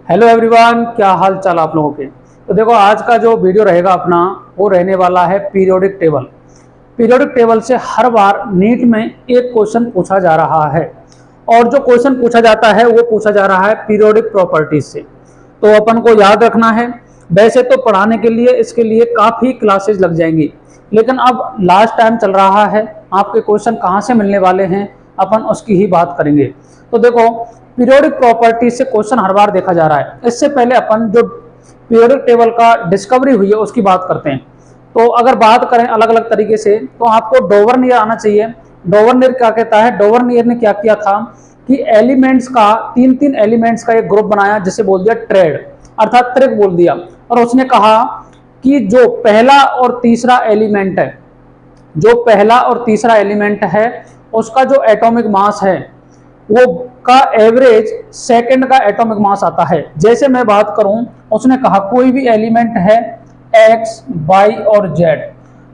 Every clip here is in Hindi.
हेलो एवरीवन, क्या हाल चाल आप लोगों के। तो देखो, आज का जो वीडियो रहेगा अपना वो रहने वाला है पीरियोडिक टेबल। पीरियोडिक टेबल से हर बार नीट में एक क्वेश्चन पूछा जा रहा है और जो क्वेश्चन पूछा जाता है वो पूछा जा रहा है पीरियोडिक प्रॉपर्टीज से। तो अपन को याद रखना है। वैसे तो पढ़ाने के लिए इसके लिए काफ़ी क्लासेज लग जाएंगी, लेकिन अब लास्ट टाइम चल रहा है, आपके क्वेश्चन कहाँ से मिलने वाले हैं अपन उसकी ही बात करेंगे। तो देखो, पीरियोडिक प्रॉपर्टी से क्वेश्चन हर बार देखा जा रहा है। इससे पहले अपन जो पीरियोडिक टेबल का डिस्कवरी हुई है उसकी बात करते हैं। तो अगर बात करें अलग अलग तरीके से तो आपको डोवरनियर आना चाहिए। डोवरनियर क्या कहता है? डोवरनियर ने क्या किया था कि एलिमेंट्स का तीन तीन एलिमेंट्स का एक ग्रुप बनाया जिसे बोल दिया ट्रेड, अर्थात त्रिक बोल दिया। और उसने कहा कि जो पहला और तीसरा एलिमेंट है, जो पहला और तीसरा एलिमेंट है उसका जो एटॉमिक मास है वो का एवरेज सेकंड का एटॉमिक मास आता है। जैसे मैं बात करूं, उसने कहा कोई भी एलिमेंट है एक्स, वाई और जेड,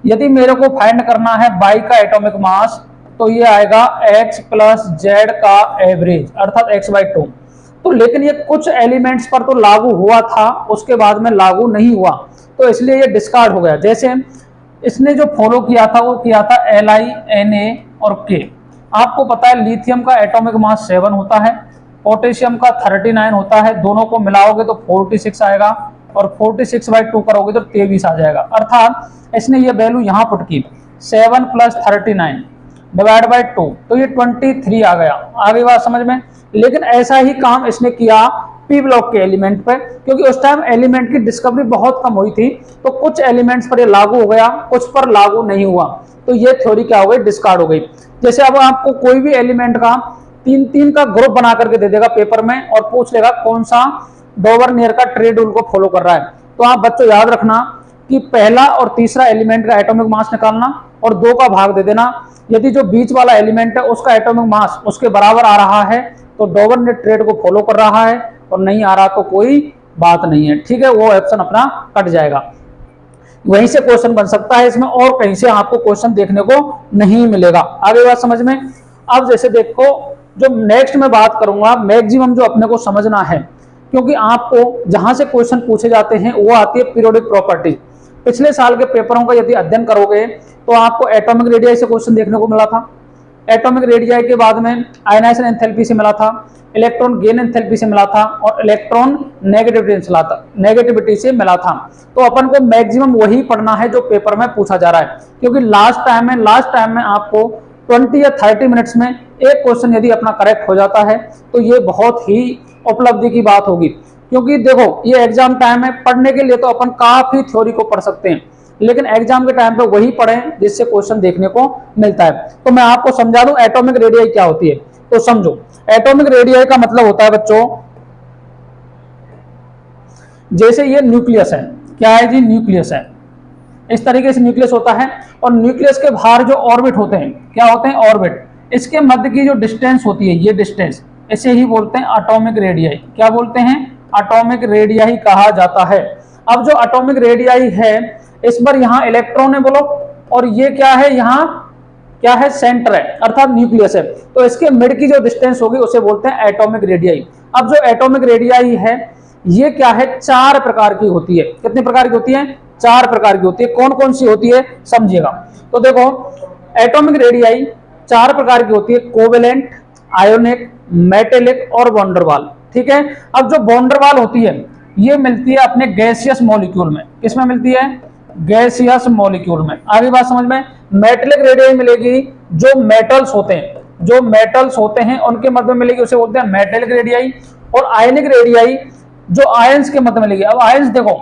यदि मेरे को फाइंड करना है वाई का एटॉमिक मास तो ये आएगा एक्स प्लस जेड का एवरेज, अर्थात x/2। तो लेकिन ये कुछ एलिमेंट्स पर तो लागू हुआ था, उसके बाद में लागू नहीं हुआ, तो इसलिए ये डिस्कार्ड हो गया। जैसे इसने जो फॉलो किया था वो किया था Li, Na और K। आपको पता है लिथियम का एटॉमिक मास 7 होता है, पोटेशियम का 39 होता है, दोनों को मिलाओगे तो 46 आएगा और 46/2 करोगे तो 23 आ जाएगा। अर्थात इसने ये वैल्यू यहाँ पुट की 7 + 39 डिवाइड बाई 2, तो ये 23 आ गया। आगे बात समझ में। लेकिन ऐसा ही काम इसने किया पी ब्लॉक के एलिमेंट पर, क्योंकि उस टाइम एलिमेंट की डिस्कवरी बहुत कम हुई थी, तो कुछ एलिमेंट्स पर ये लागू हो गया, कुछ पर लागू नहीं हुआ, तो ये थ्योरी क्या हो गई? डिस्कार्ड हो गई। जैसे अब आपको कोई भी एलिमेंट का तीन तीन का ग्रुप बना करके दे देगा पेपर में और पूछ लेगा कौन सा डोवरनियर का ट्रेड रूल को फॉलो कर रहा है, तो आप बच्चों याद रखना कि पहला और तीसरा एलिमेंट का एटॉमिक मास निकालना और 2 का भाग दे देना। यदि जो बीच वाला एलिमेंट है उसका एटॉमिक मास उसके बराबर आ रहा है तो डोवरनियर ट्रेड को फॉलो कर रहा है, और नहीं आ रहा तो कोई बात नहीं है, ठीक है, वो ऑप्शन अपना कट जाएगा। वहीं से क्वेश्चन बन सकता है इसमें, और कहीं से आपको क्वेश्चन देखने को नहीं मिलेगा। आगे बात समझ में। अब जैसे देखो, जो नेक्स्ट में बात करूंगा मैक्सिमम जो अपने को समझना है, क्योंकि आपको जहां से क्वेश्चन पूछे जाते हैं वो आती है पीरियोडिक प्रॉपर्टी। पिछले साल के पेपरों का यदि अध्ययन करोगे तो आपको एटॉमिक रेडियस से क्वेश्चन देखने को मिला था। एटॉमिक रेडियस के बाद में आयनाइजेशन एंथैल्पी से मिला था, इलेक्ट्रॉन गेन एंथैल्पी से मिला था और इलेक्ट्रॉन नेगेटिविटी से मिला था। तो अपन को मैक्सिमम वही पढ़ना है जो पेपर में पूछा जा रहा है, क्योंकि लास्ट टाइम में आपको 20 या 30 मिनट्स में एक क्वेश्चन यदि अपना करेक्ट हो जाता है तो ये बहुत ही उपलब्धि की बात होगी। क्योंकि देखो, ये एग्जाम टाइम है, पढ़ने के लिए तो अपन काफी थ्योरी को पढ़ सकते हैं, लेकिन एग्जाम के टाइम पे वही पढ़ें जिससे क्वेश्चन देखने को मिलता है। तो मैं आपको समझा दूं एटॉमिक रेडियस क्या होती है, तो समझो। एटॉमिक रेडियस का मतलब होता है बच्चों, जैसे ये न्यूक्लियस है, क्या है जी? न्यूक्लियस है। इस तरीके से न्यूक्लियस होता है और न्यूक्लियस के बाहर जो ऑर्बिट होते हैं, क्या होते हैं? ऑर्बिट। इसके मध्य की जो डिस्टेंस होती है, ये डिस्टेंस, इसे ही बोलते हैं एटॉमिक रेडियस। क्या बोलते हैं? एटॉमिक रेडियस ही कहा जाता है। अब जो एटॉमिक रेडियस है इस पर यहाँ इलेक्ट्रॉन है बोलो, और ये क्या है? यहाँ क्या है? सेंटर है, अर्थात न्यूक्लियस है। तो इसके मिड की जो डिस्टेंस होगी उसे बोलते हैं एटॉमिक रेडियस। अब जो एटॉमिक रेडियस है ये क्या है? 4 प्रकार की होती है। कितने प्रकार की होती है? 4 प्रकार की होती है। कौन कौन सी होती है समझिएगा। तो देखो, एटॉमिक रेडियस 4 प्रकार की होती है, कोवेलेंट, आयोनिक, मेटेलिक और वॉन्डरवाल। ठीक है। अब जो वॉन्डरवाल होती है ये मिलती है अपने गैसियस मॉलिक्यूल में। किसमें मिलती है? गैसियस मॉलिक्यूल में। आगे बात समझ में। मेटेलिक रेडियस मिलेगी जो मेटल्स होते हैं, जो मेटल्स होते हैं उनके मध्य में मिलेगी, उसे बोलते हैं मेटेलिक रेडियस। और आयनिक रेडियस जो आयंस के मध्य में मिलेगी। अब आयंस देखो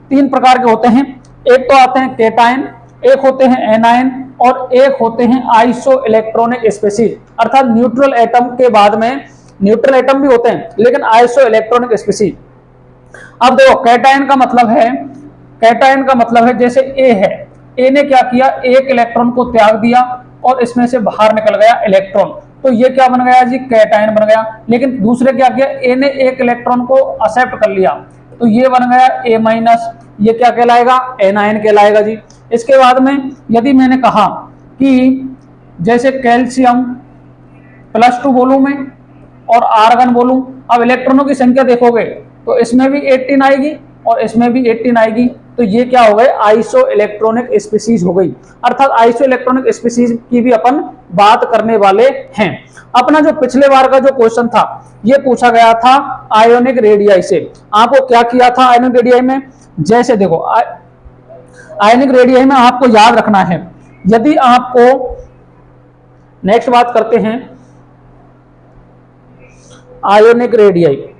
3 प्रकार के होते हैं, एक तो आते हैं केटायन, एक होते हैं एनायन और एक होते हैं आइसो इलेक्ट्रॉनिक स्पीशीज, अर्थात न्यूट्रल एटम के बाद में न्यूट्रल एटम भी होते हैं लेकिन आइसो इलेक्ट्रॉनिक स्पीशीज। अब देखो, कैटायन का मतलब है जैसे ए है, ए ने क्या किया? एक इलेक्ट्रॉन को त्याग दिया और इसमें से बाहर निकल गया इलेक्ट्रॉन, तो ये क्या बन गया जी? कैटायन बन गया। लेकिन दूसरे क्या किया? ए ने एक इलेक्ट्रॉन को एक्सेप्ट कर लिया तो ये बन गया A-, ये क्या कहलाएगा? एनायन कहलाएगा जी। इसके बाद में यदि मैंने कहा कि जैसे कैल्शियम +2 बोलूं मैं, और आर्गन बोलूं, अब इलेक्ट्रॉनों की संख्या देखोगे तो इसमें भी 18 आएगी और इसमें भी 18 आएगी, तो ये क्या हो गए, आइसो इलेक्ट्रॉनिक स्पीसीज हो गई। अर्थात आइसो इलेक्ट्रॉनिक स्पीसीज की भी अपन बात करने वाले हैं। अपना जो पिछले बार का जो क्वेश्चन था ये पूछा गया था आयोनिक रेडियाई से। आपको क्या किया था आयोनिक रेडियाई में, जैसे देखो आयोनिक रेडियाई में आपको याद रखना है, यदि आपको, नेक्स्ट बात करते हैं आयोनिक रेडियाई।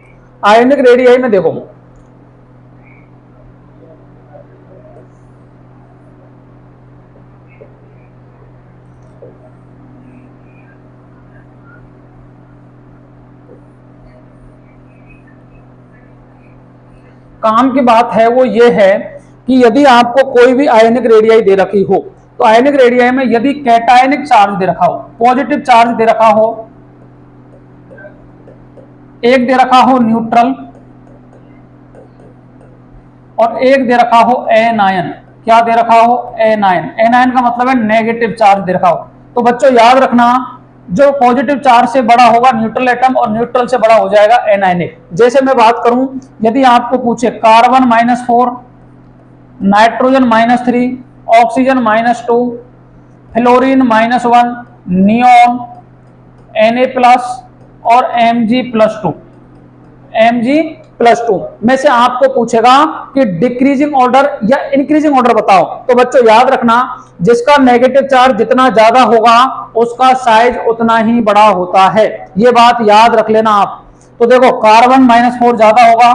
आयोनिक रेडियाई में देखो काम की बात है वो ये है कि यदि आपको कोई भी आयनिक रेडियाई दे रखी हो, तो आयनिक रेडियाई में यदि कैटायनिक चार्ज दे रखा हो, पॉजिटिव चार्ज दे रखा हो, एक दे रखा हो न्यूट्रल और एक दे रखा हो एनायन, क्या दे रखा हो, एनायन। एनायन का मतलब है नेगेटिव चार्ज दे रखा हो। तो बच्चों याद रखना, जो पॉजिटिव चार्ज से बड़ा होगा न्यूट्रल एटम और न्यूट्रल से बड़ा हो जाएगा एनायनिक। जैसे मैं बात करूं, यदि आपको पूछे carbon -4, nitrogen -3, oxygen -2, fluorine -1, neon, Na+ और Mg+2, Mg+2 में से आपको पूछेगा कि डिक्रीजिंग ऑर्डर या इंक्रीजिंग ऑर्डर बताओ। तो बच्चों याद रखना, जिसका नेगेटिव चार्ज जितना ज्यादा होगा उसका साइज उतना ही बड़ा होता है, ये बात याद रख लेना आप। तो देखो कार्बन -4 ज्यादा होगा,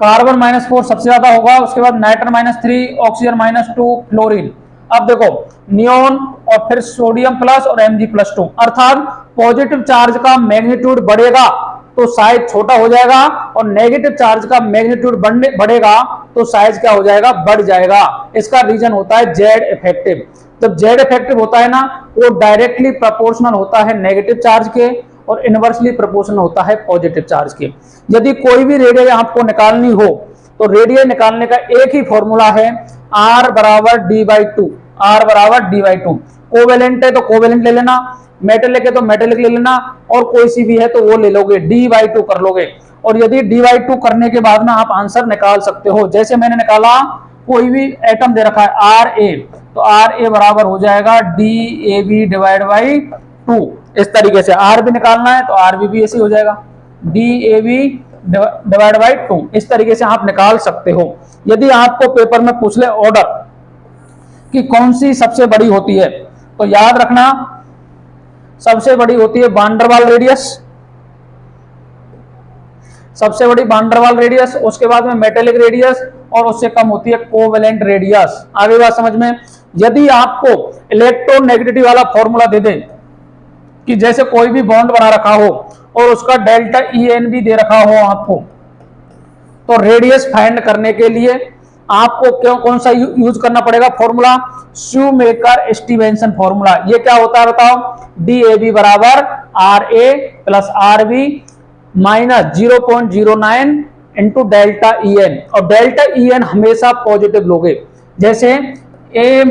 कार्बन -4 सबसे ज्यादा होगा, उसके बाद नाइट्रोजन -3, ऑक्सीजन -2, फ्लोरीन। अब देखो नियोन और फिर सोडियम प्लस और Mg+2, अर्थात पॉजिटिव चार्ज का मैग्नीट्यूड बढ़ेगा तो साइज छोटा हो जाएगा और नेगेटिव चार्ज का मैग्नीट्यूड बढ़ेगा तो साइज क्या हो जाएगा, बढ़ जाएगा। इसका रीजन होता है जेड इफेक्टिव। जब जेड इफेक्टिव होता है ना, वो डायरेक्टली प्रोपोर्शनल होता है नेगेटिव चार्ज के और इनवर्सली प्रोपोर्शनल होता है पॉजिटिव चार्ज के। यदि कोई भी रेडियस आपको निकालनी हो तो रेडियस निकालने का एक ही फॉर्मूला है, R = D/2, R = D/2। Covalent है तो कोवेलेंट ले लेना, मेटेलिक है तो मेटेलिक ले लेना, और कोई सी भी है तो वो ले लोगे, D/2 कर लोगे। और यदि D/2 करने के बाद ना आप आंसर निकाल सकते हो। जैसे मैंने निकाला, कोई भी एटम दे रखा है Ra, तो Ra बराबर हो जाएगा DAB/2। इस तरीके से R भी निकालना है तो RB भी ऐसे हो जाएगा DAB/2। इस तरीके से आप निकाल सकते हो। यदि आपको पेपर में पूछ ले ऑर्डर कि कौन सी सबसे बड़ी होती है, तो याद रखना सबसे बड़ी होती है वांडरवाल रेडियस, सबसे बड़ी वांडरवाल रेडियस, उसके बाद में मेटेलिक रेडियस और उससे कम होती है कोवेलेंट रेडियस। आगे बात समझ में। यदि आपको इलेक्ट्रोनेगेटिविटी वाला फॉर्मूला दे दे कि जैसे कोई भी बॉन्ड बना रखा हो और उसका डेल्टा EN भी दे रखा हो आपको, तो रेडियस फाइंड करने के लिए आपको कौन सा यूज करना पड़ेगा फॉर्मूला, शूमेकर स्टीवेंसन फॉर्मूला। ये क्या होता है बताओ, DAB बराबर RA + RB - 0.09 into delta EN, और डेल्टा EN हमेशा पॉजिटिव लोगे। जैसे A -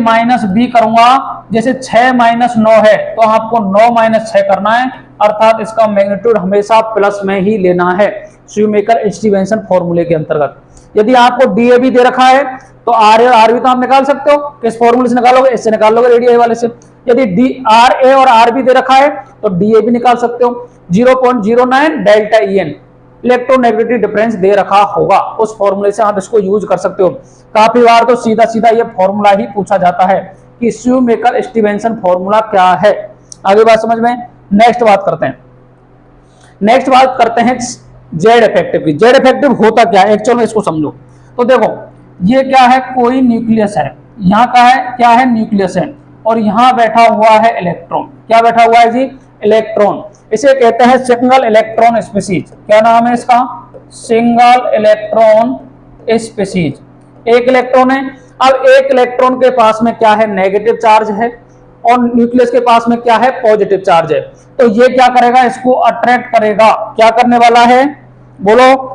B करूंगा, जैसे 6 - 9 है तो आपको 9 - 6 करना है, अर्थात इसका मैग्नीट्यूड हमेशा प्लस में ही लेना है शूमेकर स्टीवेंसन फॉर्मूले के अंतर्गत। यदि आपको DAB दे रखा है तो RA और RB तो आप निकाल सकते हो, किस फॉर्मूले से निकालोगे, इससे निकाल लोगे रेडियस वाले से। यदि RA और RB दे रखा है तो DAB निकाल सकते हो, 0.09 डेल्टा EN इलेक्ट्रोनेगेटिविटी डिफरेंस दे रखा होगा, उस फॉर्मूले से आप इसको यूज कर सकते हो। काफी बार तो सीधा सीधा ये फॉर्मूला ही पूछा जाता है कि शूमेकर स्टीवेंसन फॉर्मूला क्या है। आगे बात समझ में। नेक्स्ट बात करते हैं जेड इफेक्टिव की। जेड इफेक्टिव होता क्या है एक्चुअल में, इसको समझो। तो देखो ये क्या है, कोई न्यूक्लियस है, यहाँ का है क्या है, न्यूक्लियस है, और यहाँ बैठा हुआ है इलेक्ट्रॉन। क्या बैठा हुआ है जी, इलेक्ट्रॉन। इसे कहते हैं सिंगल इलेक्ट्रॉन स्पीसीज। क्या नाम है इसका, सिंगल इलेक्ट्रॉन स्पीसीज। एक इलेक्ट्रॉन है। अब एक इलेक्ट्रॉन के पास में क्या है, नेगेटिव चार्ज है, और न्यूक्लियस के पास में क्या है, पॉजिटिव चार्ज है। तो ये क्या करेगा, इसको अट्रैक्ट करेगा। क्या करने वाला है बोलो,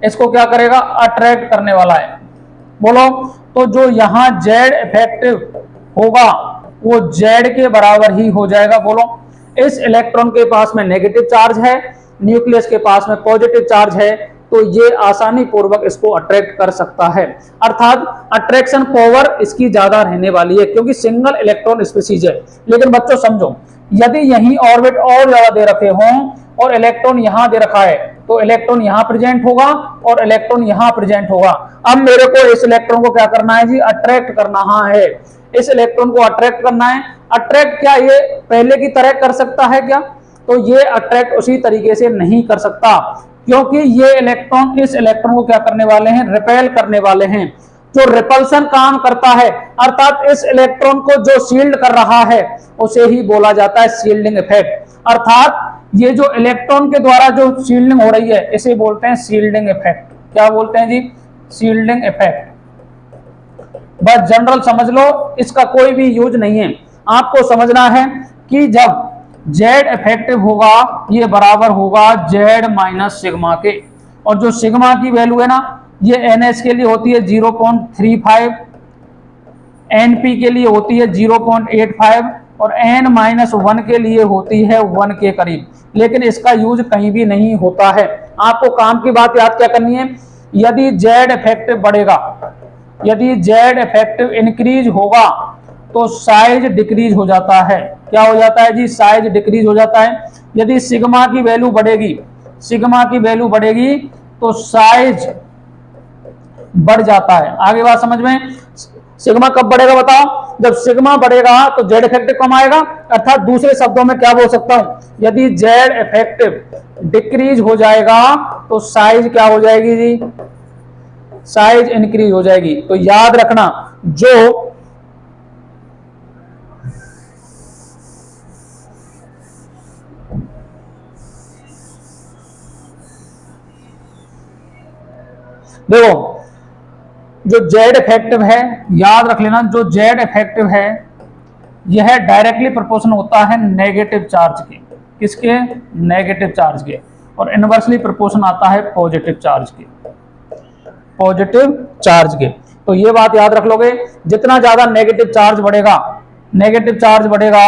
इसको क्या करेगा, अट्रैक्ट करने वाला है, बोलो। तो जो यहां जेड इफेक्टिव होगा वो Z के बराबर ही हो जाएगा। बोलो, इस इलेक्ट्रॉन के पास में नेगेटिव चार्ज है, न्यूक्लियस के पास में पॉजिटिव चार्ज है, तो ये आसानी पूर्वक इसको अट्रैक्ट कर सकता है। अर्थात अट्रैक्शन पावर इसकी ज्यादा रहने वाली है क्योंकि सिंगल इलेक्ट्रॉन स्पीसीज है। लेकिन बच्चों समझो, यदि यही ऑर्बिट और ज्यादा दे रखे हों और इलेक्ट्रॉन यहां दे रखा है तो इलेक्ट्रॉन यहां प्रेजेंट होगा और इलेक्ट्रॉन यहां प्रेजेंट होगा। अब मेरे को इस इलेक्ट्रॉन को क्या करना है जी, अट्रैक्ट करना है। इस इलेक्ट्रॉन को अट्रैक्ट करना है। अट्रैक्ट क्या ये पहले की तरह कर सकता है क्या? तो ये अट्रैक्ट उसी तरीके से नहीं कर सकता क्योंकि ये इलेक्ट्रॉन इस इलेक्ट्रॉन को क्या करने वाले हैं, रिपेल करने वाले हैं। जो रिपल्सन काम करता है, अर्थात इस इलेक्ट्रॉन को जो शील्ड कर रहा है उसे ही बोला जाता है शील्डिंग इफेक्ट। अर्थात ये जो इलेक्ट्रॉन के द्वारा जो शील्डिंग हो रही है इसे बोलते हैं शील्डिंग इफेक्ट। क्या बोलते हैं जी? Shielding effect. बस जनरल समझ लो, इसका कोई भी यूज नहीं है। आपको समझना है कि जब Z इफेक्टिव होगा ये बराबर होगा Z माइनस सिग्मा के, और जो सिग्मा की वैल्यू है ना ये NH के लिए होती है 0.35, NP के लिए होती है 0.85 और N-1 के लिए होती है 1 के करीब। लेकिन इसका यूज कहीं भी नहीं होता है। आपको काम की बात याद क्या करनी है, यदि Z इफेक्टिव बढ़ेगा, यदि Z इफेक्टिव इंक्रीज होगा तो साइज डिक्रीज हो जाता है। क्या हो जाता है जी? साइज डिक्रीज हो जाता है। यदि सिग्मा की वैल्यू बढ़ेगी, सिग्मा की वैल्यू बढ़ेगी तो साइज बढ़ जाता है। आगे बात समझ में? सिग्मा कब बढ़ेगा बताओ? जब सिग्मा बढ़ेगा तो Z इफेक्टिव कम आएगा। अर्थात दूसरे शब्दों में क्या बोल सकता हूं, यदि Z इफेक्टिव डिक्रीज हो जाएगा तो साइज क्या हो जाएगी जी? साइज इंक्रीज हो जाएगी। तो याद रखना, जो देखो जो Z इफेक्टिव है, याद रख लेना, जो Z इफेक्टिव है यह डायरेक्टली प्रोपोर्शनल होता है नेगेटिव चार्ज के। किसके? नेगेटिव चार्ज के। और इनवर्सली प्रोपोर्शन आता है पॉजिटिव चार्ज के, पॉजिटिव चार्ज के। तो ये बात याद रख लोगे, जितना ज्यादा नेगेटिव चार्ज बढ़ेगा, नेगेटिव चार्ज बढ़ेगा,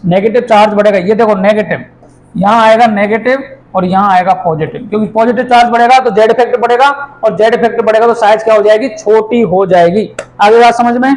नेगेटिव चार्ज बढ़ेगा, ये देखो नेगेटिव, यहां आएगा नेगेटिव और यहां आएगा पॉजिटिव, क्योंकि पॉजिटिव चार्ज बढ़ेगा तो Z इफेक्टिव बढ़ेगा और Z इफेक्टिव बढ़ेगा तो साइज क्या हो जाएगी? छोटी हो जाएगी। आगे बात समझ में?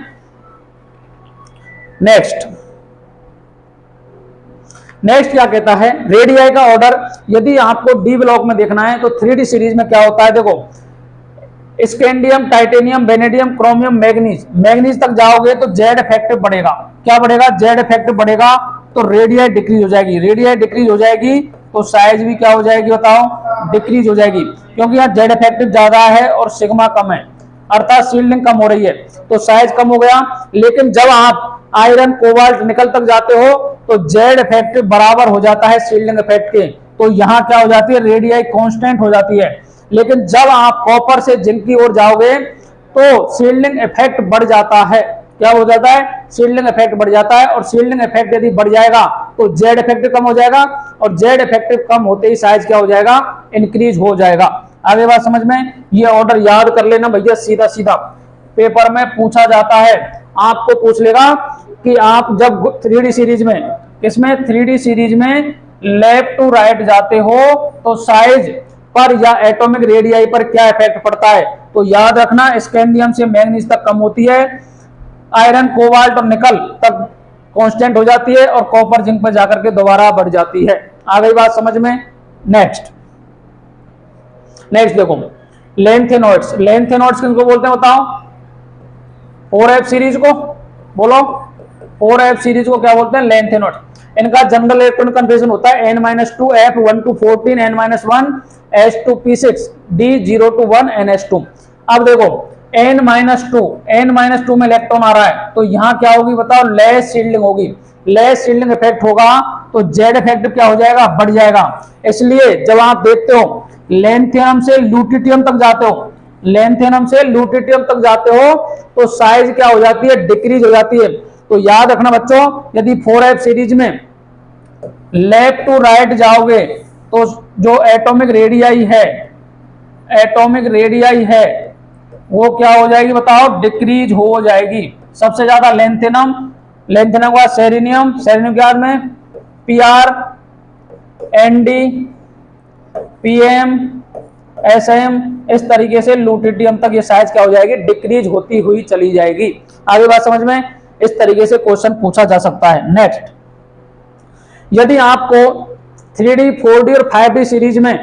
नेक्स्ट क्या कहता है, रेडियाई का ऑर्डर। यदि आपको डी ब्लॉक में देखना है तो 3D सीरीज में क्या होता है, देखो scandium, titanium, vanadium, chromium, manganese, manganese तक जाओगे तो Z इफेक्टिव बढ़ेगा। क्या बढ़ेगा? Z इफेक्टिव बढ़ेगा तो रेडियाई डिक्रीज हो जाएगी। रेडियाई डिक्रीज हो जाएगी तो साइज भी क्या हो जाएगी बताओ? डिक्रीज हो जाएगी, क्योंकि यहाँ Z इफेक्टिव ज्यादा है और सिग्मा कम है, अर्थात शील्डिंग कम हो रही है तो साइज कम हो गया। लेकिन जब आप आयरन, कोबाल्ट, निकल तक जाते हो तो Z इफेक्टिव बराबर हो जाता है शील्डिंग इफेक्ट के, तो यहाँ क्या हो जाती है? रेडियाई कांस्टेंट हो जाती है। लेकिन जब आप कॉपर से जिंक की ओर जाओगे तो शील्डिंग इफेक्ट बढ़ जाता है। क्या हो जाता है? शील्डिंग इफेक्ट बढ़ जाता है, और शील्डिंग इफेक्ट यदि बढ़ जाएगा तो Z इफेक्टिव कम हो जाएगा, और Z इफेक्टिव कम होते ही साइज क्या हो जाएगा? इंक्रीज हो जाएगा। आगे बात समझ में? ये ऑर्डर याद कर लेना भैया, सीधा सीधा पेपर में पूछा जाता है। आपको पूछ लेगा कि आप जब 3D सीरीज में, किसमें? 3D सीरीज में लेफ्ट टू राइट जाते हो तो साइज पर या एटॉमिक रेडियाई पर क्या इफेक्ट पड़ता है? तो याद रखना, स्कैंडियम से मैग्नीज तक कम होती है, आयरन, कोबाल्ट और निकल तक कांस्टेंट हो जाती है, और कॉपर, जिंक पर जाकर के दोबारा बढ़ जाती है। आ गई बात समझ में? नेक्स्ट देखो लेंथेनॉइड्स। लेंथेनॉइड्स किनको बोलते हैं बताओ? 4F सीरीज को बोलो, 4F सीरीज को क्या बोलते हैं? लेंथेनॉइड्स। इनका जनरल इलेक्ट्रॉन कन्फिगरेशन होता है N-2 F 1 to 14 N-1 S2 P6 D0 to 1 NS2। अब देखो N-2 में इलेक्ट्रॉन आ रहा है तो यहां क्या होगी बताओ? लेस शील्डिंग होगी। लेस शील्डिंग इफेक्ट होगा तो Z इफेक्टिव क्या हो जाएगा? बढ़ जाएगा। इसलिए जब आप देखते हो लेंथियम से लुटियम तक जाते हो, लेंथियम से लुटियम तक जाते हो तो साइज क्या हो जाती है? डिक्रीज हो जाती है। तो याद रखना बच्चों, यदि 4F सीरीज में लेफ्ट टू राइट जाओगे तो जो एटॉमिक रेडियाई है, एटॉमिक रेडियाई है वो क्या हो जाएगी बताओ, डिक्रीज हो जाएगी। सबसे ज्यादा लेंथेनम, लेंथेनम के बाद सेरिनियम, सेरिनियम के बाद में पीआर, एनडी, पीएम, एसएम, इस तरीके से लुटिटियम तक ये साइज क्या हो जाएगी, डिक्रीज होती हुई चली जाएगी। आगे बात समझ में, इस तरीके से क्वेश्चन पूछा जा सकता है। नेक्स्ट, यदि आपको 3D, 4D और 5D सीरीज में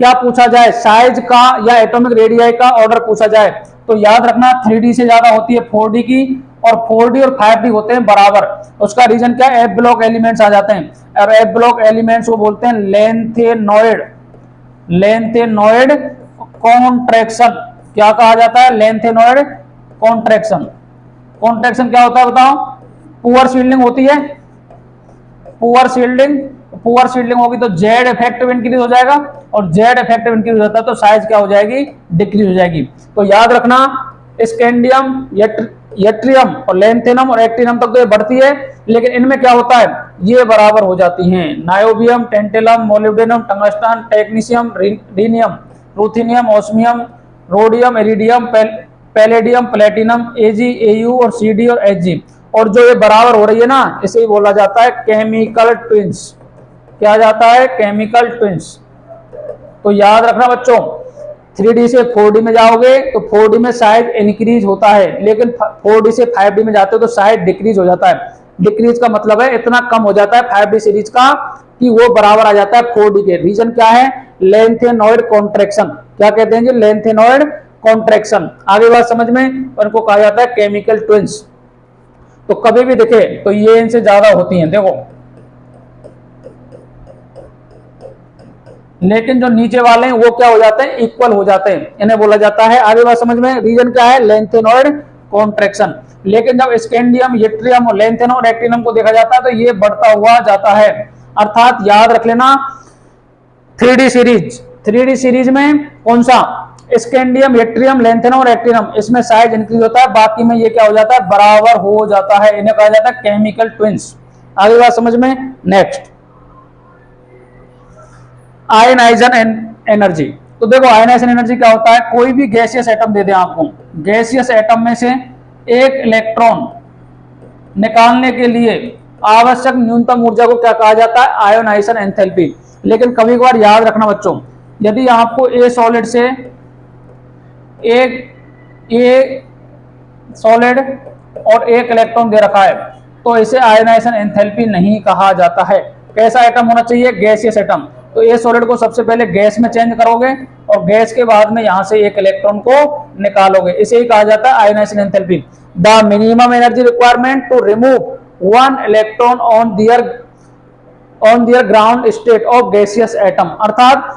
क्या पूछा जाए, साइज का या एटॉमिक रेडियाई का ऑर्डर पूछा जाए, तो याद रखना 3D से ज्यादा होती है 4D की, और 4D और 5D होते हैं बराबर। उसका रीजन क्या है, एफ ब्लॉक एलिमेंट्स आ जाते हैं, और एफ ब्लॉक एलिमेंट्स को बोलते हैं लेंथेनॉइड। लेंथेनॉइड कॉन्ट्रैक्शन, क्या कहा जाता है, लेंथेनॉइड कॉन्ट्रैक्शन। कॉन्ट्रैक्शन क्या होता है बताओ, पुअर शील्डिंग होती है, पुअर शील्डिंग, पुअर शील्डिंग होगी तो जेड इफेक्टिव इंक्रीज हो जाएगा, और जेड इफेक्टिव इंक्रीज होता है तो साइज क्या हो जाएगी, डिक्रीज हो जाएगी। तो याद रखना स्कैंडियम, यट्रियम और लेंथेनम और एक्टिनम तक तो ये बढ़ती है, लेकिन इनमें क्या होता है, ये बराबर हो जाती हैं। Niobium, tantalum, molybdenum, tungsten, technetium, rhenium, ruthenium, osmium, rhodium, iridium, palladium, platinum, AG, AU और सीडी और एचजी, और जो ये बराबर हो रही है ना, इसे ही बोला जाता है केमिकल ट्विंस। क्या जाता है, केमिकल ट्विंस। तो याद रखना बच्चों, 3D से 4D में जाओगे तो 4D में साइज इंक्रीज होता है, लेकिन 4D से 5D में जाते हो तो साइज डिक्रीज हो जाता है। डिक्रीज का मतलब है इतना कम हो जाता है 5D सीरीज का कि वो बराबर आ जाता है 4D के। रीजन क्या है, लेंथेनॉइड कॉन्ट्रैक्शन। क्या कहते हैं जी, लेंथेनॉइड कॉन्ट्रैक्शन। आगे बात समझ में, उनको कहा जाता है केमिकल ट्विंस। तो कभी भी देखे तो ये इनसे ज्यादा होती हैं, देखो, लेकिन जो नीचे वाले हैं वो क्या हो जाते हैं, इक्वल हो जाते हैं, इन्हें बोला जाता है। आगे बात समझ में, रीजन क्या है, लेंथेनॉइड कॉन्ट्रैक्शन। लेकिन जब स्कैंडियम, यट्रियम और लेंथेनम और एक्टिनम को देखा जाता है तो ये बढ़ता हुआ जाता है। अर्थात याद रख लेना 3D सीरीज, 3D सीरीज में कौन सा, स्कैंडियम, यट्रियम, लेंथेनम और एक्टिनम, इसमें साइज इंक्रीज होता है, बाकी में ये क्या हो जाता है, बराबर हो जाता है। इन्हें कहा जाता है केमिकल ट्विंस। आगे बात समझ में। Next, ionisation energy. तो देखो आयनाइजन एनर्जी क्या होता है, कोई भी गैसियस एटम दे दें आपको, गैसियस एटम में से एक इलेक्ट्रॉन निकालने के लिए आवश्यक न्यूनतम ऊर्जा को क्या कहा जाता है, आयोनाइजेशन एंथैल्पी। लेकिन कभी कभार याद रखना बच्चों, यदि आपको ए सॉलिड से एक सॉलिड और एक इलेक्ट्रॉन दे रखा है तो इसे आयोनाइजेशन एंथैल्पी नहीं कहा जाता है। कैसा एटम होना चाहिए, गैसियस एटम। तो ए सॉलिड को सबसे पहले गैस में चेंज करोगे और गैस के बाद में यहां से एक इलेक्ट्रॉन को निकालोगे, इसे ही कहा जाता है ionization enthalpy. The minimum energy requirement to remove one electron on their ground state of gaseous atom, अर्थात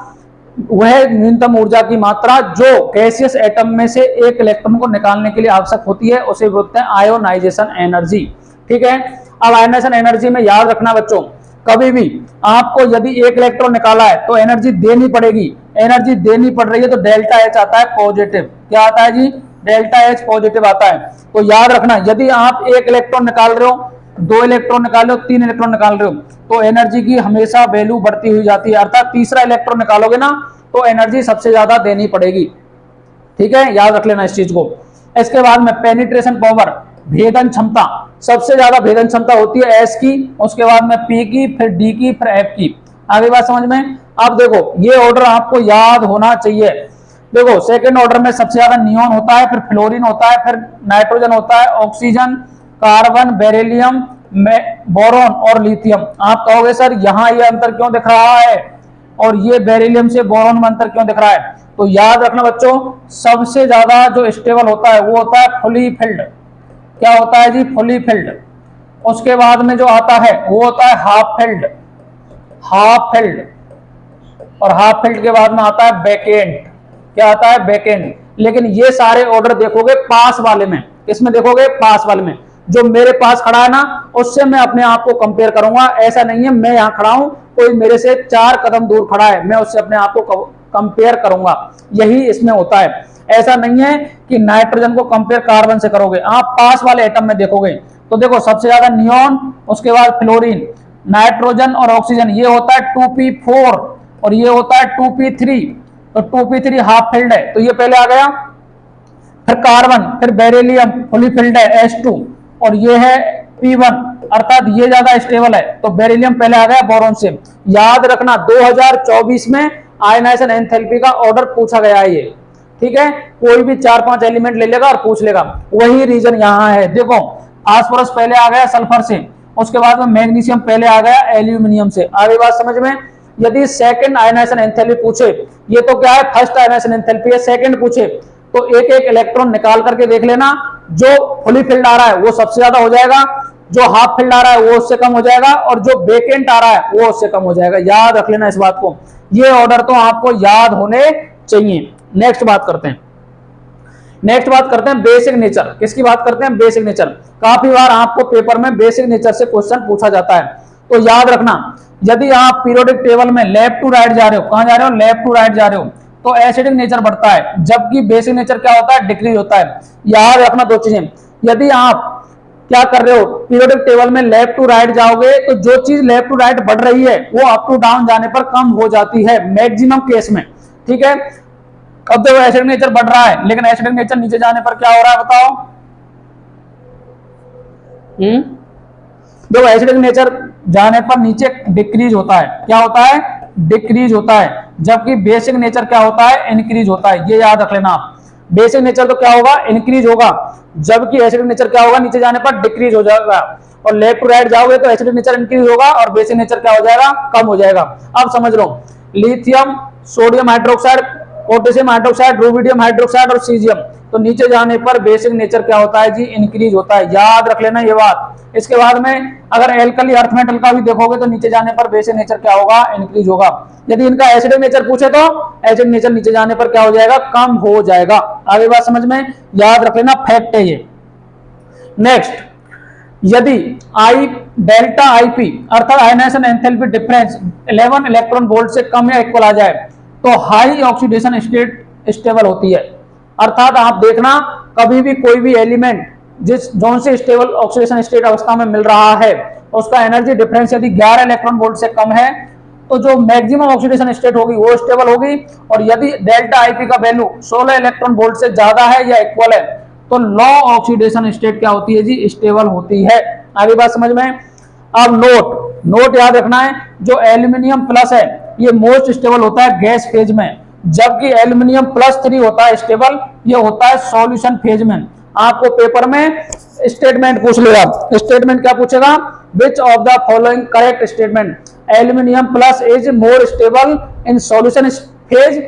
वह न्यूनतम ऊर्जा की मात्रा जो गैसियस एटम में से एक इलेक्ट्रॉन को निकालने के लिए आवश्यक होती है उसे बोलते हैं आयोनाइजेशन एनर्जी। ठीक है, अब आयोनाइजेशन एनर्जी में याद रखना बच्चों, कभी भी आपको यदि एक इलेक्ट्रॉन निकाला है तो एनर्जी देनी पड़ेगी, एनर्जी देनी पड़ रही है तो डेल्टा एच आता है पॉजिटिव। क्या आता है जी, डेल्टा एच पॉजिटिव आता है। तो याद रखना, यदि आप एक इलेक्ट्रॉन निकाल रहे हो, दो इलेक्ट्रॉन निकाल रहे हो, तीन इलेक्ट्रॉन निकाल रहे हो तो एनर्जी की हमेशा वैल्यू बढ़ती हुई जाती है, अर्थात तीसरा इलेक्ट्रॉन निकालोगे ना तो एनर्जी सबसे ज्यादा देनी पड़ेगी। ठीक है, याद रख लेना इस चीज को। इसके बाद में पेनिट्रेशन पावर, भेदन क्षमता, सबसे ज्यादा भेदन क्षमता होती है एस की, उसके बाद में पी की, फिर डी की, फिर एफ की। आगे बात समझ में। अब देखो ये ऑर्डर आपको याद होना चाहिए। देखो सेकंड ऑर्डर में सबसे ज्यादा नियोन होता है, फिर फ्लोरीन होता है, फिर नाइट्रोजन होता है, ऑक्सीजन, कार्बन, बेरिलियम, बोरॉन और लिथियम। आप कहोगे सर यहाँ ये अंतर क्यों दिख रहा है और ये बेरिलियम से बोरॉन में अंतर क्यों दिख रहा है, तो याद रखना बच्चों, सबसे ज्यादा जो स्टेबल होता है वो होता है फुली फिल्ड। क्या होता है जी, फुली फिल्ड। उसके बाद में जो आता है वो होता है हाफ फिल्ड, हाफ फिल्ड, और हाफ फिल्ड के बाद में आता है बैकेंड। क्या आता है, बैकेंड। लेकिन ये सारे ऑर्डर देखोगे पास वाले में, इसमें देखोगे पास वाले में, जो मेरे पास खड़ा है ना उससे मैं अपने आप को कंपेयर करूंगा। ऐसा नहीं है मैं यहां खड़ा हूं, कोई मेरे से 4 कदम दूर खड़ा है, मैं उससे अपने आप को कंपेयर करूंगा, यही इसमें होता है। ऐसा नहीं है कि नाइट्रोजन को कंपेयर कार्बन से करोगे, आप पास वाले एटम में देखोगे तो देखो सबसे ज्यादा नियोन, उसके बाद फ्लोरीन, नाइट्रोजन और ऑक्सीजन, ये होता है 2p4 और ये होता है 2p3। तो 2p3 हाफ फिल्ड है तो ये पहले आ गया। फिर कार्बन, फिर बेरिलियम फुली फिल्ड है H2, और ये है P1, अर्थात ये ज्यादा स्टेबल है। तो बेरिलियम पहले आ गया बोरॉन से। याद रखना 2024 में आयनाइजेशन एंथैल्पी का ऑर्डर पूछा गया है ये, ठीक है। कोई भी 4-5 एलिमेंट ले लेगा और पूछ लेगा, वही रीजन यहाँ है। देखो फास्फोरस पहले आ गया सल्फर से, उसके बाद में मैग्नीशियम पहले आ गया एल्यूमिनियम से। आगे बात समझ में। यदि सेकंड आयनाइजेशन एंथैल्पी पूछे, ये तो क्या है फर्स्ट आयनाइजेशन एंथैल्पी है, सेकंड पूछे तो एक एक इलेक्ट्रॉन निकाल करके देख लेना। जो फुली फिल्ड आ रहा है वो सबसे ज्यादा हो जाएगा, जो हाफ फिल्ड आ रहा है वो उससे कम हो जाएगा, और जो वेकेंट आ रहा है वो उससे कम हो जाएगा। याद रख लेना इस बात को, ये ऑर्डर तो आपको याद होने चाहिए। नेक्स्ट बात करते हैं, नेक्स्ट बात करते हैं बेसिक नेचर। किसकी बात करते हैं? Basic nature. काफी बार आपको पेपर में बेसिक नेचर से क्वेश्चन पूछा जाता है, तो याद रखना यदि आप पीरियोडिक टेबल में लेफ्ट टू राइट जा रहे हो, कहां जा रहे हो? लेफ्ट टू राइट जा रहे हो, तो एसिडिक नेचर बढ़ता है, जबकि बेसिक नेचर क्या होता है? डिक्रीज होता है। याद रखना दो चीजें, यदि आप क्या कर रहे हो पीरियोडिक टेबल में लेफ्ट टू राइट जाओगे तो जो चीज लेफ्ट टू राइट बढ़ रही है वो अप टू डाउन जाने पर कम हो जाती है मैक्सिमम केस में, ठीक है। अब देखो एसिडिक नेचर बढ़ रहा है, लेकिन एसिडिक नेचर नीचे जाने पर क्या हो रहा है बताओ? देखो एसिडिक नेचर जाने पर नीचे डिक्रीज होता है। क्या होता है? डिक्रीज होता है। जबकि बेसिक नेचर क्या होता है? इंक्रीज होता है। ये याद रख लेना आप। बेसिक नेचर तो क्या होगा? इंक्रीज होगा, जबकि एसिडिक नेचर क्या होगा? नीचे जाने पर डिक्रीज हो जाएगा। और लेफ्ट टू राइट जाओगे तो एसिडिक नेचर इंक्रीज होगा और बेसिक नेचर क्या हो जाएगा? कम हो जाएगा। अब समझ लो, lithium, sodium hydroxide, potassium hydroxide, rubidium hydroxide और सीजियम, तो नीचे जाने पर बेसिक नेचर क्या होता है जी? इंक्रीज होता है। याद रख लेना ये बात। इसके बाद में अगर एल्कली अर्थ मेटल का भी देखोगे तो नीचे जाने पर बेसिक नेचर क्या होगा? इंक्रीज होगा। यदि इनका एसिडिक नेचर पूछे तो एसिडिक नेचर नीचे जाने पर क्या हो जाएगा? कम हो जाएगा। आगे बात समझ में, याद रख लेना, फैक्ट है ये। नेक्स्ट, यदि आई डेल्टा आईपी अर्थात ionization enthalpy difference 11 electron volt से कम या इक्वल आ जाए तो हाई ऑक्सीडेशन स्टेट स्टेबल होती है। अर्थात आप देखना कभी भी कोई भी एलिमेंट जिस जोन से स्टेबल ऑक्सीडेशन स्टेट अवस्था में मिल रहा है उसका एनर्जी डिफरेंस यदि 11 इलेक्ट्रॉन वोल्ट से कम है तो जो मैक्सिमम ऑक्सीडेशन स्टेट होगी वो स्टेबल होगी, और यदि डेल्टा आईपी का वैल्यू 16 इलेक्ट्रॉन वोल्ट से ज्यादा है या इक्वल है तो लो ऑक्सीडेशन स्टेट क्या होती है जी? स्टेबल होती है। आगे बात समझ में। अब नोट याद रखना है, जो एल्यूमिनियम प्लस है ये मोस्ट स्टेबल होता है गैस फेज में, जबकि एल्यूमिनियम +3 होता है स्टेबल, ये होता है सॉल्यूशन फेज में। आपको पेपर में स्टेटमेंट पूछ लेगा। स्टेटमेंट क्या पूछेगा? Which of the following correct statement? Aluminium plus is more stable in solution phase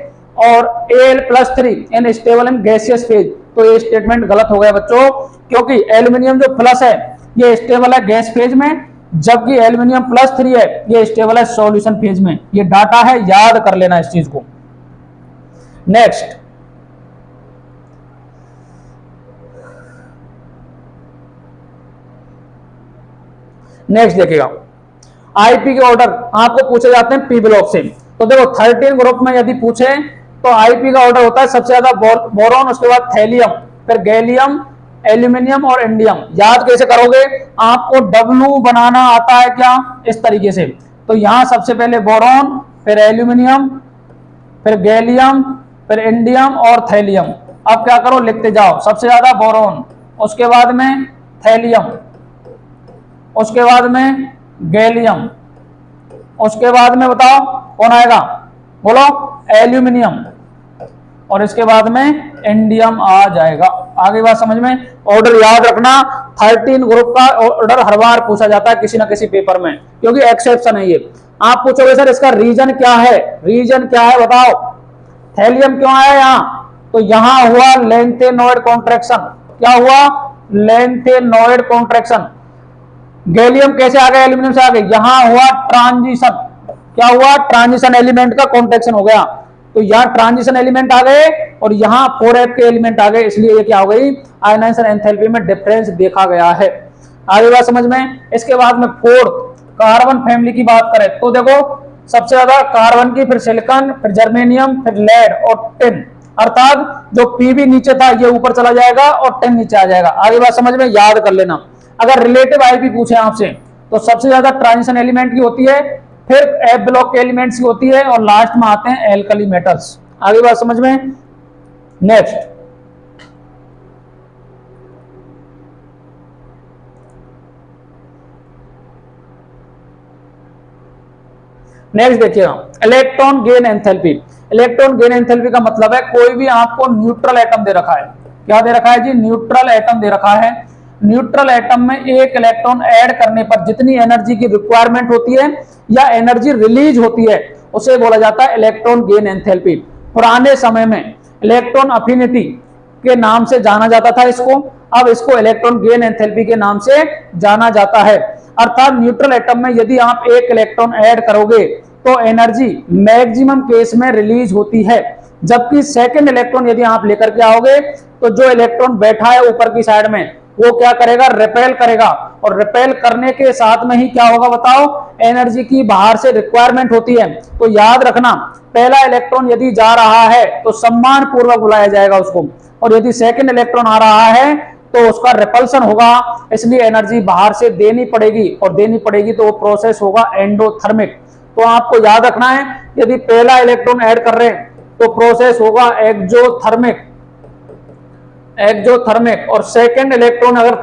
और Al+3 in stable in gaseous phase. तो ये स्टेटमेंट गलत हो गया बच्चों, क्योंकि एल्यूमिनियम जो प्लस है ये स्टेबल है गैस फेज में, जबकि एल्यूमिनियम +3 है ये स्टेबल है सॉल्यूशन फेज में। ये डाटा है, याद कर लेना इस चीज को। नेक्स्ट, देखिएगा आईपी के ऑर्डर आपको पूछे जाते हैं पी ब्लॉक से। तो देखो 13 ग्रुप में यदि पूछे तो आईपी का ऑर्डर होता है सबसे ज्यादा बोरॉन, उसके बाद थैलियम, फिर गैलियम, एल्यूमिनियम और इंडियम। याद कैसे करोगे? आपको डब्लू बनाना आता है क्या? इस तरीके से। तो यहां सबसे पहले बोरॉन, फिर एल्यूमिनियम, फिर गैलियम, फिर इंडियम और थैलियम। अब क्या करो? लिखते जाओ। सबसे ज्यादा बोरॉन, उसके बाद में थैलियम, उसके बाद में गैलियम, उसके बाद में बताओ कौन आएगा? बोलो। एल्यूमिनियम, और इसके बाद में इंडियम आ जाएगा। आगे बात समझ में। ऑर्डर याद रखना, 13 ग्रुप का ऑर्डर हर बार पूछा जाता है किसी ना किसी पेपर में, क्योंकि एक्सेप्शन है ये। आप पूछोगे सर इसका रीजन क्या है? रीजन क्या है बताओ? थैलियम क्यों आया यहां? तो यहां हुआ लेंथेनॉइड कॉन्ट्रैक्शन। क्या हुआ? Lanthanoid contraction. गैलियम कैसे आ गया? एल्यूमिनियम से आ गया। यहां हुआ ट्रांजिशन। क्या हुआ? ट्रांजिशन एलिमेंट का कॉन्ट्रैक्शन हो गया। तो यहाँ ट्रांजिशन एलिमेंट आ गए और यहाँ 4f के एलिमेंट आ गए, इसलिए ये क्या हो गई? आयनाइजेशन एंथैल्पी में डिफरेंस देखा गया है। आगे बात समझ में। इसके बाद में फोर्थ कार्बन फैमिली की बात करें तो देखो सबसे ज्यादा कार्बन की, फिर सिलिकॉन, फिर जर्मेनियम, फिर लेड और टिन। अर्थात जो पीबी नीचे था ये ऊपर चला जाएगा और टिन नीचे आ जाएगा। आगे बात समझ में, याद कर लेना। अगर रिलेटिव आईपी पूछे आपसे तो सबसे ज्यादा ट्रांजिशन एलिमेंट की होती है, फिर एफ ब्लॉक के एलिमेंट्स की होती है और लास्ट में आते हैं एल्कली मेटल्स। आगे बात समझ में। नेक्स्ट, नेक्स्ट देखिएगा, electron gain enthalpy. Electron gain enthalpy का मतलब है कोई भी आपको न्यूट्रल एटम दे रखा है, क्या दे रखा है जी, न्यूट्रल एटम दे रखा है। न्यूट्रल एटम में एक इलेक्ट्रॉन ऐड करने पर जितनी एनर्जी की रिक्वायरमेंट होती है या एनर्जी रिलीज होती है उसे बोला जाता है इलेक्ट्रॉन गेन एंथैल्पी। पुराने समय में इलेक्ट्रॉन अफिनिटी के नाम से जाना जाता था इसको, अब इसको इलेक्ट्रॉन गेन एंथैल्पी के नाम से जाना जाता है। अर्थात न्यूट्रल एटम में यदि आप एक इलेक्ट्रॉन ऐड करोगे तो एनर्जी मैक्सिमम केस में रिलीज होती है, जबकि सेकंड इलेक्ट्रॉन यदि आप लेकर के आओगे तो जो इलेक्ट्रॉन बैठा है ऊपर की साइड में वो क्या करेगा, रिपेल करेगा, और रिपेल करने के साथ में ही क्या होगा बताओ, एनर्जी की बाहर से रिक्वायरमेंट होती है। तो याद रखना, पहला इलेक्ट्रॉन यदि जा रहा है तो सम्मान पूर्वक बुलाया जाएगा उसको, और यदि सेकंड इलेक्ट्रॉन आ रहा है तो उसका रिपल्सन होगा, इसलिए एनर्जी बाहर से देनी पड़ेगी, और देनी पड़ेगी तो वो प्रोसेस होगा एंडोथर्मिक। तो आपको याद रखना है, यदि पहला इलेक्ट्रॉन ऐड कर रहे हैं तो प्रोसेस होगा एक्सोथर्मिक, एक्सोथर्मिक, और सेकंड इलेक्ट्रॉन अगर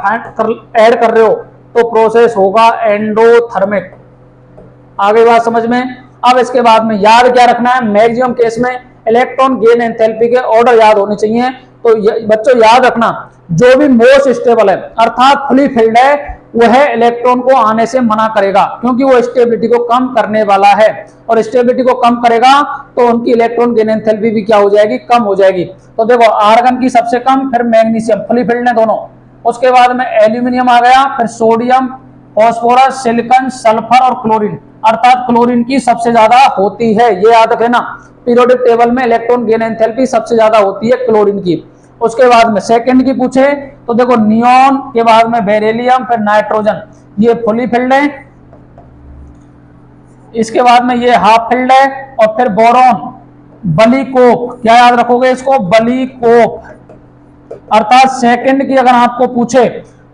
ऐड कर रहे हो तो प्रोसेस होगा एंडोथर्मिक। आगे बात समझ में। अब इसके बाद में याद क्या रखना है, मैक्सिमम केस में इलेक्ट्रॉन गेन एंथैल्पी के ऑर्डर याद होने चाहिए। तो बच्चों याद रखना, जो भी मोस्ट स्टेबल है अर्थात फुली फिल्ड है वह इलेक्ट्रॉन को आने से मना करेगा, क्योंकि वो स्टेबिलिटी को कम करने वाला है, और स्टेबिलिटी को कम करेगा तो उनकी इलेक्ट्रॉन गेन एंथैल्पी भी क्या हो जाएगी, कम हो जाएगी। तो देखो आर्गन की सबसे कम, फिर मैग्नीशियम, फुली फिल्ड है दोनों। उसके बाद में एल्यूमिनियम आ गया, फिर सोडियम, फॉस्फोरस, सिलिकॉन, सल्फर और क्लोरीन, अर्थात क्लोरीन की सबसे ज्यादा होती है, ये याद रखना। पीरियोडिक टेबल में इलेक्ट्रॉन गेन एंथैल्पी सबसे ज्यादा होती है क्लोरीन की। उसके बाद में सेकंड की पूछे तो देखो नियोन के बाद में बेरिलियम, फिर नाइट्रोजन, ये फुली फिल्ड है। इसके बाद में ये हाफ फिल्ड है, और फिर बोरॉन, बलीकोप, क्या याद रखोगे इसको, बलीकोप। अर्थात सेकंड की अगर आपको पूछे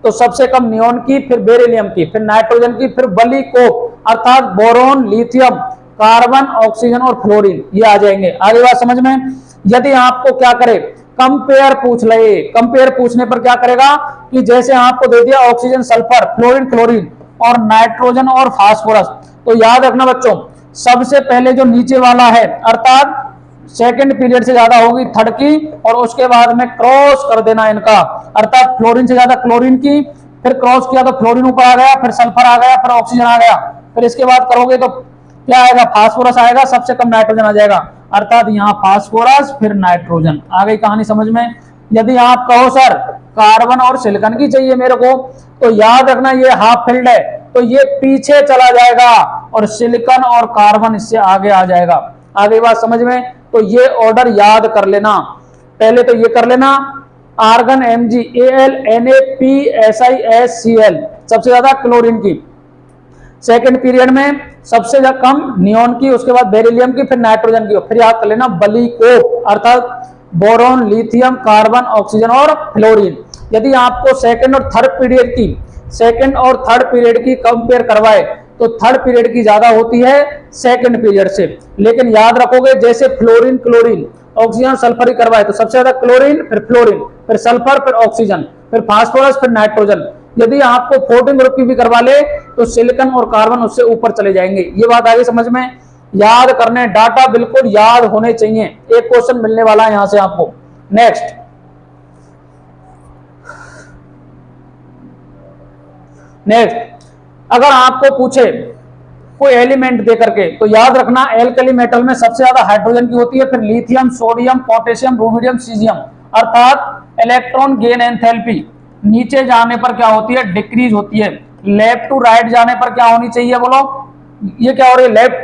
तो सबसे कम नियोन की, फिर बेरिलियम की, फिर नाइट्रोजन की, फिर बलीकोप, अर्थात बोरॉन, लिथियम, कार्बन, ऑक्सीजन और फ्लोरीन, ये आ जाएंगे। आगे बात समझ में। यदि आपको क्या करे, कंपेयर पूछ ले, कंपेयर पूछने पर क्या करेगा कि जैसे आपको दे दिया ऑक्सीजन, सल्फर, फ्लोरीन, क्लोरीन और नाइट्रोजन और फास्फोरस, तो याद रखना बच्चों, सबसे पहले जो नीचे वाला है अर्थात सेकंड पीरियड से ज्यादा होगी थर्ड की, और उसके बाद में क्रॉस कर देना इनका, अर्थात फ्लोरीन से ज्यादा क्लोरीन की, फिर क्रॉस किया तो फ्लोरीन ऊपर आ गया, फिर सल्फर आ गया, फिर ऑक्सीजन आ गया, फिर इसके बाद करोगे तो क्या आएगा, फास्फोरस आएगा, सबसे कम नाइट्रोजन आ जाएगा, अर्थात यहाँ फास्फोरस फिर नाइट्रोजन। आ गई कहानी समझ में। यदि आप कहो सर कार्बन और सिलिकॉन की चाहिए मेरे को, तो याद रखना ये हाफ फिल्ड है तो ये पीछे चला जाएगा, और सिलिकॉन और कार्बन इससे आगे आ जाएगा। आगे बात समझ में। तो ये ऑर्डर याद कर लेना, पहले तो ये कर लेना, argon Mg, Al, Na, P, Si, Cl, सबसे ज्यादा क्लोरीन की, सेकंड पीरियड में सबसे ज्यादा कम नियोन की, उसके बाद बेरिलियम की, फिर नाइट्रोजन की, फिर याद कर लेना बलीकोप, अर्थात बोरॉन, लिथियम, कार्बन, ऑक्सीजन और फ्लोरीन। यदि आपको सेकंड और थर्ड पीरियड की कंपेयर करवाए तो थर्ड पीरियड की ज्यादा होती है सेकंड पीरियड से, लेकिन याद रखोगे जैसे फ्लोरीन, क्लोरीन, ऑक्सीजन, सल्फर ही करवाए तो सबसे ज्यादा क्लोरीन, फिर फ्लोरीन, फिर सल्फर, फिर ऑक्सीजन, फिर फास्फोरस, फिर नाइट्रोजन। यदि आपको 14 ग्रुप की भी करवा ले तो सिलिकॉन और कार्बन उससे ऊपर चले जाएंगे। ये बात आगे समझ में। याद करने, डाटा बिल्कुल याद होने चाहिए, एक क्वेश्चन मिलने वाला है यहां से आपको। नेक्स्ट अगर आपको पूछे कोई एलिमेंट दे करके तो याद रखना एल्कली मेटल में सबसे ज्यादा हाइड्रोजन की होती है, फिर lithium, sodium, potassium, rubidium, caesium, अर्थात इलेक्ट्रॉन गेन एंथैल्पी नीचे जाने पर क्या होती है, डिक्रीज होती है। लेफ्ट टू राइट जाने पर क्या होनी चाहिए बोलो, ये क्या हो रही है, लेफ्ट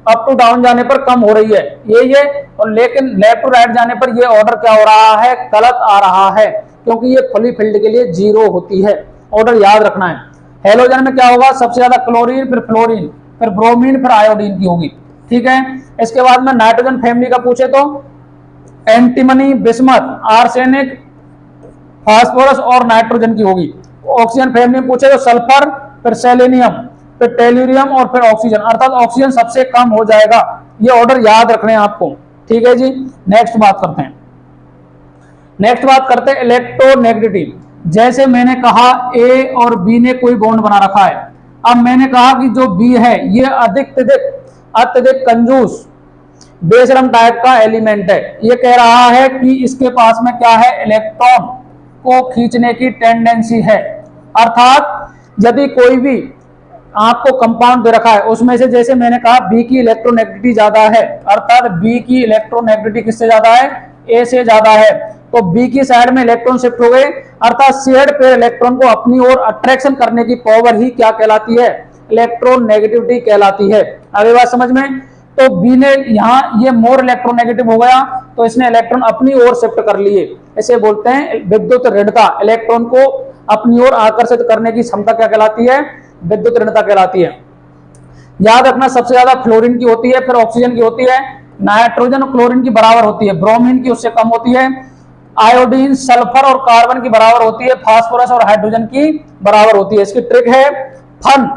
अप टू डाउन जाने पर कम हो रही है ये, और लेकिन लेफ्ट टू राइट जाने पर ये ऑर्डर क्या हो रहा है, गलत आ रहा है, क्योंकि ये फुली फिल्ड के लिए 0 होती है। ऑर्डर याद रखना है। हेलोजन में क्या होगा, सबसे ज्यादा क्लोरीन, फिर फ्लोरीन, फिर ब्रोमीन, फिर आयोडीन की होगी, ठीक है। इसके बाद में नाइट्रोजन फैमिली का पूछे तो एंटीमनी, बिस्मथ, आर्सेनिक, फास्फोरस और नाइट्रोजन की होगी। ऑक्सीजन फैमिली में पूछे तो सल्फर, फिर सेलेनियम, फिर टेल्यूरियम और फिर ऑक्सीजन, अर्थात ऑक्सीजन सबसे कम हो जाएगा। ये ऑर्डर याद रखने हैं आपको, ठीक है जी। नेक्स्ट बात करते हैं इलेक्ट्रोनेगेटिविटी। जैसे मैंने कहा ए और बी ने कोई बॉन्ड बना रखा है, अब मैंने कहा कि जो बी है ये अधिक अत्यधिक कंजूस बेशरम टाइप का एलिमेंट है। ये कह रहा है कि इसके पास में क्या है, इलेक्ट्रॉन को खींचने की टेंडेंसी है। अर्थात यदि कोई भी आपको कंपाउंड दे रखा है, उसमें से जैसे मैंने कहा बी की इलेक्ट्रोनेगेटिविटी ज्यादा है, अर्थात बी की इलेक्ट्रोनेगेटिविटी किससे ज्यादा है, ए से ज्यादा है, तो बी की साइड में इलेक्ट्रॉन शिफ्ट हो गए, अर्थात शेयर्ड पेयर इलेक्ट्रॉन को अपनी ओर अट्रैक्शन करने की पावर ही क्या कहलाती है, इलेक्ट्रोनेगेटिविटी कहलाती है। आगे बात समझ में। तो बी ने यहाँ ये मोर इलेक्ट्रोनेगेटिव हो गया, तो इसने इलेक्ट्रॉन अपनी ओर शिफ्ट कर लिए। इसे बोलते हैं विद्युत ऋणता। इलेक्ट्रॉन को अपनी ओर आकर्षित करने की क्षमता क्या कहलाती है, विद्युत ऋणता कहलाती है। याद रखना सबसे ज्यादा फ्लोरीन की होती है, फिर ऑक्सीजन की होती है, नाइट्रोजन और क्लोरीन की बराबर होती है, ब्रोमीन की उससे कम होती है, आयोडीन सल्फर और कार्बन की बराबर होती है, फास्फोरस और हाइड्रोजन की बराबर होती है। इसकी ट्रिक है फन,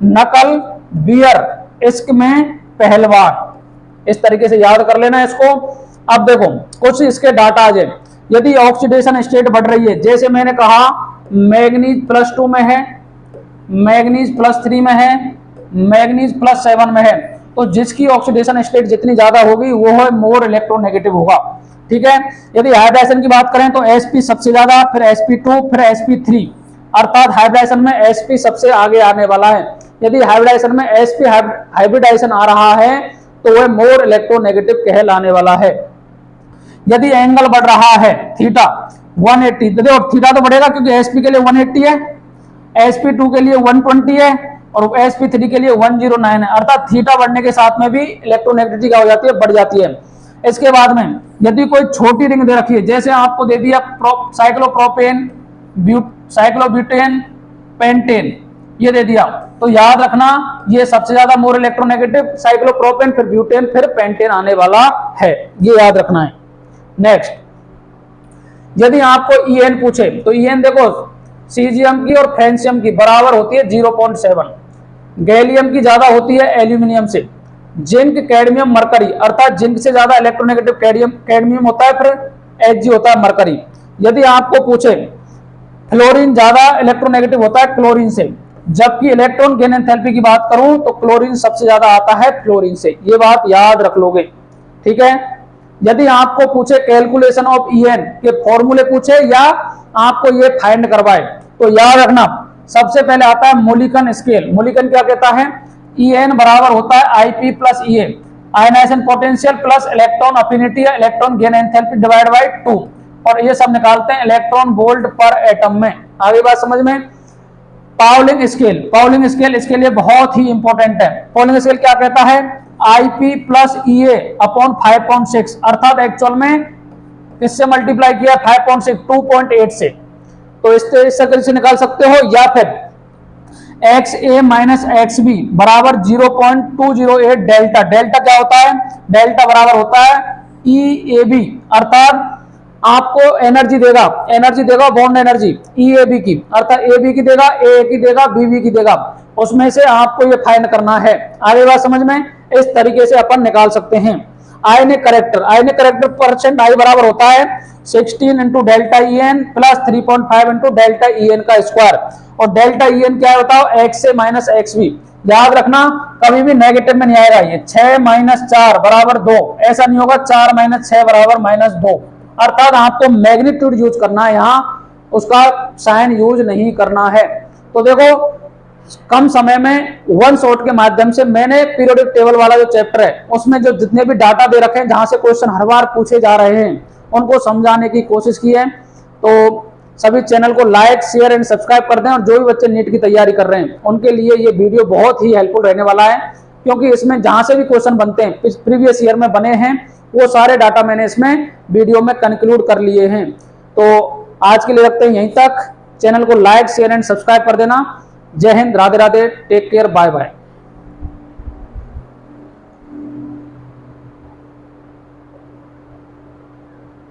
नकल, बियर, इश्क में पहलवान। इस तरीके से याद कर लेना इसको। अब देखो कुछ इसके डाटा आ जाए। यदि ऑक्सीडेशन स्टेट बढ़ रही है, जैसे मैंने कहा मैग्नीज +2 में है, मैग्नीज +3 में है, मैग्नीज +7 में है, तो जिसकी ऑक्सीडेशन स्टेट जितनी ज्यादा होगी वो है मोर इलेक्ट्रोनेगेटिव होगा। ठीक है। यदि हाइब्रिडाइजेशन की बात करें तो sp सबसे ज्यादा, फिर sp2, फिर sp3, अर्थात हाइब्रिडाइजेशन में sp सबसे आगे आने वाला है। यदि हाइब्रिडाइजेशन में sp हाइब्रिडाइजेशन आ रहा है तो वह मोर इलेक्ट्रोनेगेटिव कहलाने वाला है। यदि एंगल बढ़ रहा है थीटा 180, तो देखो थीटा तो बढ़ेगा क्योंकि sp के लिए 180 है, sp2 के लिए 120 है और sp3 के लिए 109 है, अर्थात थीटा बढ़ने के साथ में भी इलेक्ट्रोनेगेटिविटी क्या हो जाती है, बढ़ जाती है। इसके बाद में यदि कोई छोटी रिंग दे रखी है, जैसे आपको दे दिया साइक्लोप्रोपेन, साइक्लोब्यूटेन, पेंटेन, ये दे दिया, तो याद रखना ये सबसे ज्यादा मोर इलेक्ट्रोनेगेटिव साइक्लोप्रोपेन, फिर ब्यूटेन, फिर पेंटेन आने वाला है, ये याद रखना है। नेक्स्ट, यदि आपको EN पूछे तो EN देखो सीजियम की और फ्रेंशियम की बराबर होती है 0.7, गैलियम की ज्यादा होती है एल्यूमिनियम से, जिंक, कैडमियम, मरकरी, अर्थात जिंक से ज्यादा इलेक्ट्रोनेगेटिव कैडमियम होता है, फिर Hg होता है मरकरी। यदि आपको पूछे फ्लोरीन ज्यादा इलेक्ट्रोनेगेटिव होता है क्लोरीन से, जबकि इलेक्ट्रॉन गेन एंथैल्पी की बात करूं तो क्लोरीन सबसे ज्यादा आता है फ्लोरीन से, ये बात याद रख लोगे। ठीक है। यदि आपको पूछे कैलकुलेशन ऑफ EN के फॉर्मूले पूछे या आपको ये फाइंड करवाए, तो याद रखना सबसे पहले आता है मोलिकन स्केल। मोलिकन क्या कहता है, EN बराबर होता है IP + EA, ionisation potential plus electron affinity या electron gain enthalpy divide by 2, और ये सब निकालते हैं इलेक्ट्रॉन वोल्ट पर एटम में। आगे बात समझ में। पाउलिंग स्केल, पाउलिंग स्केल इसके लिए बहुत ही इंपॉर्टेंट है। पाउलिंग स्केल क्या कहता है, IP + EA अपॉन 5.6, अर्थात एक्चुअल में किससे मल्टीप्लाई किया 5.6, 2.8 से, तो इस तरह से निकाल सकते हो, या फिर XA - XB बराबर 0.208 डेल्टा। डेल्टा क्या होता है, डेल्टा बराबर होता है EAB, अर्थात आपको एनर्जी देगा बॉन्ड एनर्जी EAB की, अर्थात AB की देगा, AA की देगा, BB की देगा, उसमें से आपको ये फाइंड करना है। आगे बात समझ में। इस तरीके से अपन निकाल सकते हैं। आयनिक करेक्टर परसेंट I बराबर होता है 16 × delta EN plus 3.5 × delta EN का स्क्वायर, और डेल्टा EN क्या होता है, XA - XB। याद रखना कभी भी नेगेटिव में नहीं आएगा, ये 6 - 4 बराबर 2, ऐसा नहीं होगा 4 - 6 बराबर -2, अर्थात आपको मैग्नीट्यूड यूज करना है, यहाँ उसका साइन यूज नहीं करना है। तो देखो कम समय में वन शॉट के माध्यम से मैंने पीरियोडिक टेबल वाला जो चैप्टर है उसमें जो जितने भी डाटा दे रखे हैं, जहां से क्वेश्चन हर बार पूछे जा रहे हैं, उनको समझाने की कोशिश की है। तो सभी चैनल को लाइक, शेयर एंड सब्सक्राइब कर दें, और जो भी बच्चे नीट की तैयारी कर रहे हैं उनके लिए ये वीडियो बहुत ही हेल्पफुल रहने वाला है, क्योंकि इसमें जहां से भी क्वेश्चन बनते हैं, प्रीवियस ईयर में बने हैं, वो सारे डाटा मैंने इसमें वीडियो में कंक्लूड कर लिए हैं। तो आज के लिए रखते हैं यहीं तक। चैनल को लाइक, शेयर एंड सब्सक्राइब कर देना। Jai Hind, Radhe Radhe, take care, bye bye.